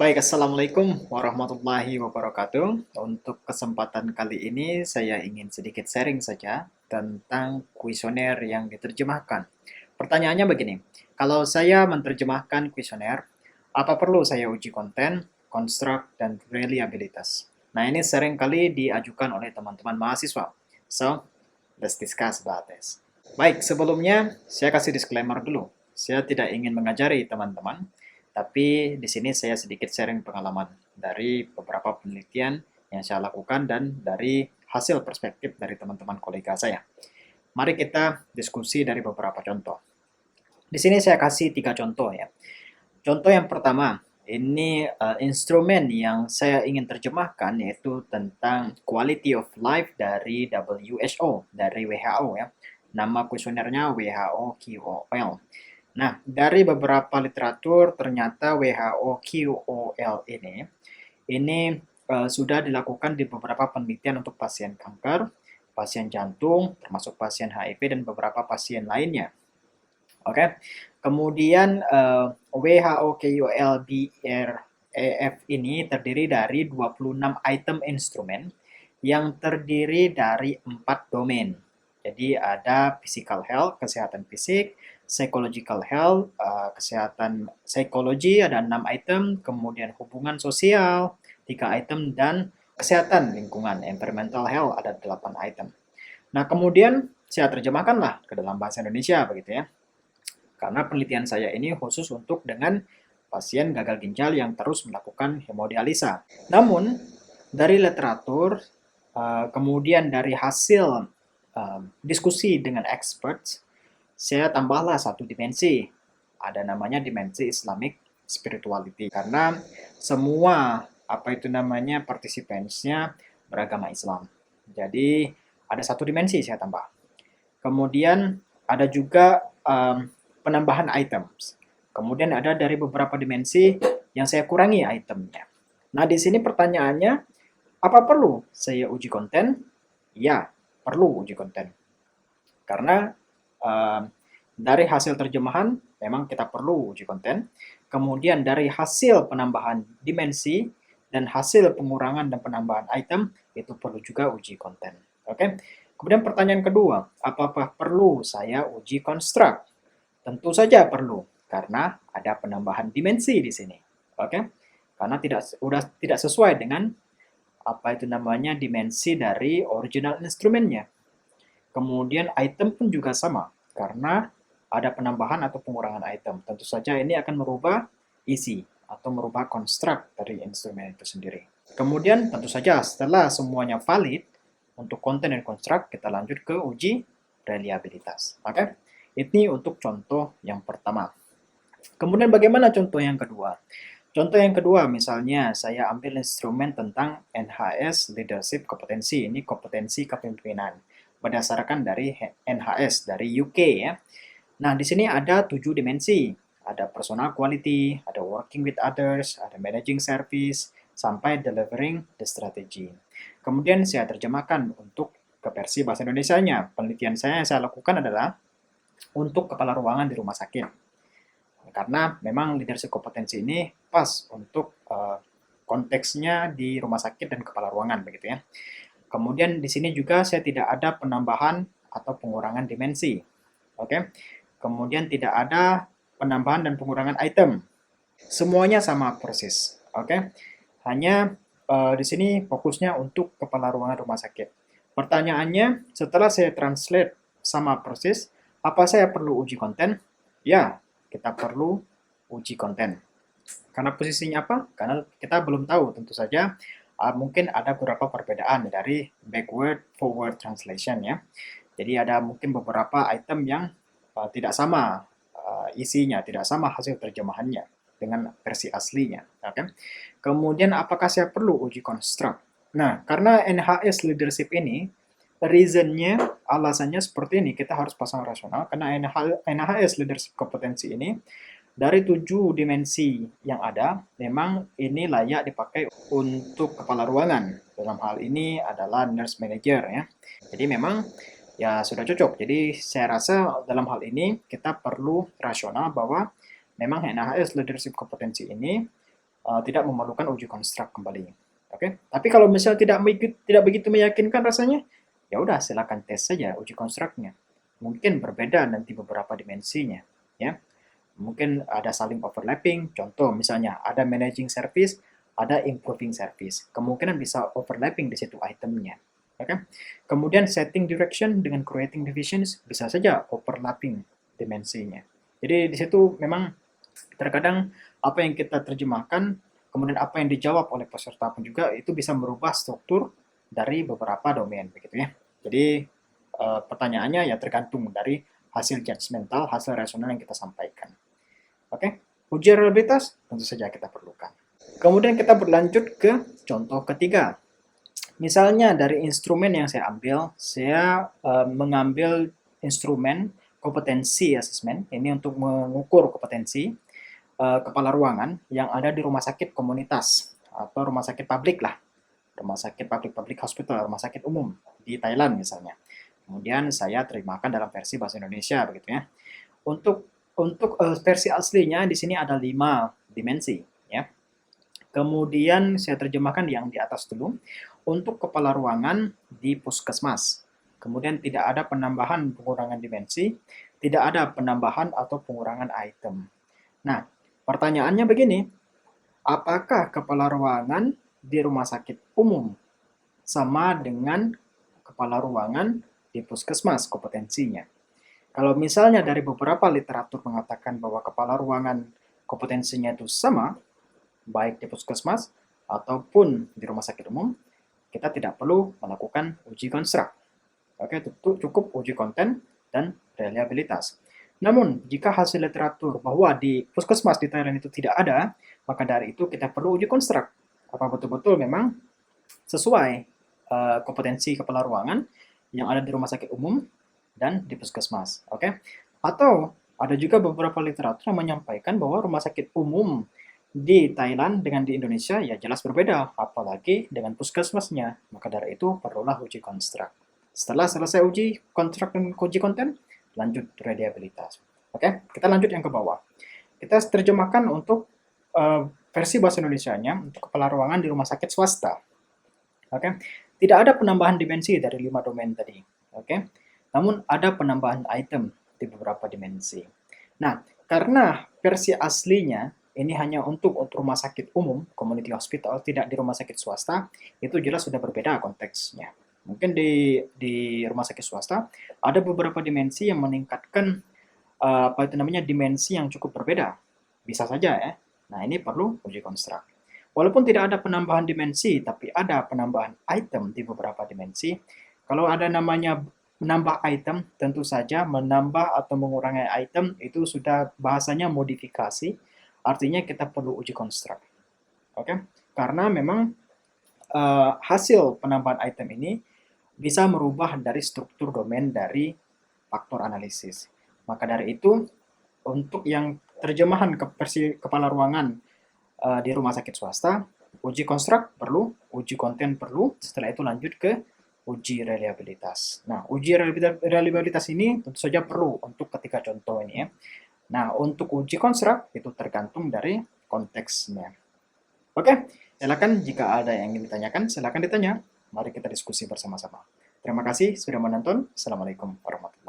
Baik, Assalamualaikum warahmatullahi wabarakatuh. Untuk kesempatan kali ini saya ingin sedikit sharing saja tentang kuesioner yang diterjemahkan. Pertanyaannya begini, kalau saya menerjemahkan kuesioner, apa perlu saya uji konten, konstruk, dan reliabilitas? Nah, ini sering kali diajukan oleh teman-teman mahasiswa. So, let's discuss about this. Baik, sebelumnya saya kasih disclaimer dulu. Saya tidak ingin mengajari teman-teman, tapi di sini saya sedikit sharing pengalaman dari beberapa penelitian yang saya lakukan dan dari hasil perspektif dari teman-teman kolega saya. Mari kita diskusi dari beberapa contoh. Di sini saya kasih 3 contoh ya. Contoh yang pertama, ini instrumen yang saya ingin terjemahkan yaitu tentang quality of life dari WHO, dari WHO ya. Nama kuesionernya WHO QOL. Nah, dari beberapa literatur ternyata WHO QOL ini sudah dilakukan di beberapa penelitian untuk pasien kanker, pasien jantung, termasuk pasien HIV dan beberapa pasien lainnya. Oke. Kemudian WHO QOL-BREF ini terdiri dari 26 item instrumen yang terdiri dari 4 domain. Jadi ada physical health, kesehatan fisik, psychological health, kesehatan psikologi ada 6 item, kemudian hubungan sosial 3 item, dan kesehatan lingkungan, environmental health ada 8 item. Nah, kemudian saya terjemahkanlah ke dalam bahasa Indonesia begitu ya. Karena penelitian saya ini khusus untuk dengan pasien gagal ginjal yang terus melakukan hemodialisa. Namun, dari literatur, kemudian dari hasil diskusi dengan experts, saya tambahlah satu dimensi. Ada namanya dimensi Islamic spirituality. Karena semua participants-nya beragama Islam. Jadi ada satu dimensi saya tambah. Kemudian ada juga penambahan items. Kemudian ada dari beberapa dimensi yang saya kurangi itemnya. Nah, di sini pertanyaannya, apa perlu saya uji konten? Ya, perlu uji konten. Karena dari hasil terjemahan, memang kita perlu uji konten. Kemudian dari hasil penambahan dimensi dan hasil pengurangan dan penambahan item, itu perlu juga uji konten. Oke. Kemudian pertanyaan kedua, apakah perlu saya uji konstruk? Tentu saja perlu, karena ada penambahan dimensi di sini. Oke? Karena tidak sesuai dengan dimensi dari original instrumennya. Kemudian item pun juga sama, karena ada penambahan atau pengurangan item. Tentu saja ini akan merubah isi atau merubah konstruk dari instrumen itu sendiri. Kemudian tentu saja setelah semuanya valid untuk konten dan konstruk, kita lanjut ke uji reliabilitas. Oke? Ini untuk contoh yang pertama. Kemudian bagaimana contoh yang kedua? Contoh yang kedua, misalnya saya ambil instrumen tentang NHS Leadership Kompetensi. Ini kompetensi kepemimpinan berdasarkan dari NHS dari UK ya. Nah, di sini ada 7 dimensi. Ada personal quality, ada working with others, ada managing service, sampai delivering the strategy. Kemudian saya terjemahkan untuk ke versi bahasa Indonesianya. Penelitian saya yang saya lakukan adalah untuk kepala ruangan di rumah sakit. Karena memang leadership kompetensi ini pas untuk konteksnya di rumah sakit dan kepala ruangan begitu ya. Kemudian di sini juga saya tidak ada penambahan atau pengurangan dimensi. Oke. Kemudian tidak ada penambahan dan pengurangan item. Semuanya sama persis. Oke. Hanya di sini fokusnya untuk kepala ruangan rumah sakit. Pertanyaannya, setelah saya translate sama persis, apa saya perlu uji konten? Ya, kita perlu uji konten. Karena posisinya apa? Karena kita belum tahu, tentu saja mungkin ada beberapa perbedaan dari backward forward translation ya. Jadi ada mungkin beberapa item yang tidak sama isinya, tidak sama hasil terjemahannya dengan versi aslinya. Okay? Kemudian apakah saya perlu uji konstruk? Nah, karena NHS leadership ini, reasonnya, alasannya seperti ini, kita harus pasang rasional, karena NHS leadership kompetensi ini, dari 7 dimensi yang ada, memang ini layak dipakai untuk kepala ruangan. Dalam hal ini adalah nurse manager ya. Jadi memang ya sudah cocok. Jadi saya rasa dalam hal ini kita perlu rasional bahwa memang NHS leadership kompetensi ini tidak memerlukan uji konstruk kembali. Oke, tapi kalau misalnya tidak begitu meyakinkan rasanya, ya udah silakan tes saja uji konstruknya. Mungkin berbeda nanti beberapa dimensinya, ya. Mungkin ada saling overlapping. Contoh misalnya ada managing service, ada improving service. Kemungkinan bisa overlapping di situ itemnya. Oke. Kemudian setting direction dengan creating divisions bisa saja overlapping dimensinya. Jadi di situ memang terkadang apa yang kita terjemahkan, kemudian apa yang dijawab oleh peserta pun juga itu bisa merubah struktur dari beberapa domain begitu ya. Jadi pertanyaannya ya tergantung dari hasil judgmental, hasil rasional yang kita sampaikan. Oke, uji reliabilitas tentu saja kita perlukan. Kemudian kita berlanjut ke contoh ketiga. Misalnya dari instrumen yang saya ambil, saya mengambil instrumen kompetensi assessment, ini untuk mengukur kompetensi kepala ruangan yang ada di rumah sakit komunitas atau rumah sakit publik lah, rumah sakit public hospital, rumah sakit umum di Thailand misalnya. Kemudian saya terjemahkan dalam versi bahasa Indonesia begitu ya. Untuk versi aslinya di sini ada 5 dimensi ya. Kemudian saya terjemahkan yang di atas dulu. Untuk kepala ruangan di puskesmas. Kemudian tidak ada penambahan pengurangan dimensi, tidak ada penambahan atau pengurangan item. Nah, pertanyaannya begini, apakah kepala ruangan di rumah sakit umum sama dengan kepala ruangan di puskesmas kompetensinya? Kalau misalnya dari beberapa literatur mengatakan bahwa kepala ruangan kompetensinya itu sama, baik di puskesmas ataupun di rumah sakit umum, kita tidak perlu melakukan uji konstruk. Oke, cukup uji konten dan reliabilitas. Namun, jika hasil literatur bahwa di puskesmas di Thailand itu tidak ada, maka dari itu kita perlu uji konstruk. Apa betul-betul memang sesuai kompetensi kepala ruangan yang ada di rumah sakit umum dan di puskesmas. Oke? Atau ada juga beberapa literatur yang menyampaikan bahwa rumah sakit umum di Thailand dengan di Indonesia ya jelas berbeda, apalagi dengan puskesmasnya. Maka dari itu perlulah uji konstruk. Setelah selesai uji konstruk dan uji konten, lanjut reliabilitas. Oke, kita lanjut yang ke bawah. Kita terjemahkan untuk versi bahasa Indonesianya untuk kepala ruangan di rumah sakit swasta. Oke, tidak ada penambahan dimensi dari 5 domain tadi. Oke, namun ada penambahan item di beberapa dimensi. Nah, karena versi aslinya ini hanya untuk rumah sakit umum, community hospital, tidak di rumah sakit swasta, itu jelas sudah berbeda konteksnya. Mungkin di rumah sakit swasta ada beberapa dimensi yang meningkatkan apa itu namanya dimensi yang cukup berbeda. Bisa saja ya. Nah, ini perlu uji konstruk. Walaupun tidak ada penambahan dimensi, tapi ada penambahan item di beberapa dimensi. Kalau ada namanya menambah item, tentu saja menambah atau mengurangi item itu sudah bahasanya modifikasi. Artinya kita perlu uji konstruk. Oke? Karena memang hasil penambahan item ini bisa merubah dari struktur domain dari faktor analisis. Maka dari itu, untuk yang terjemahan ke versi kepala ruangan di rumah sakit swasta, uji konstruk perlu, uji konten perlu, setelah itu lanjut ke uji reliabilitas. Nah, uji reliabilitas ini tentu saja perlu untuk ketika contoh ini ya. Nah, untuk uji konstruk itu tergantung dari konteksnya. Oke, silakan jika ada yang ingin ditanyakan, silakan ditanya. Mari kita diskusi bersama-sama. Terima kasih sudah menonton. Assalamualaikum warahmatullahi wabarakatuh.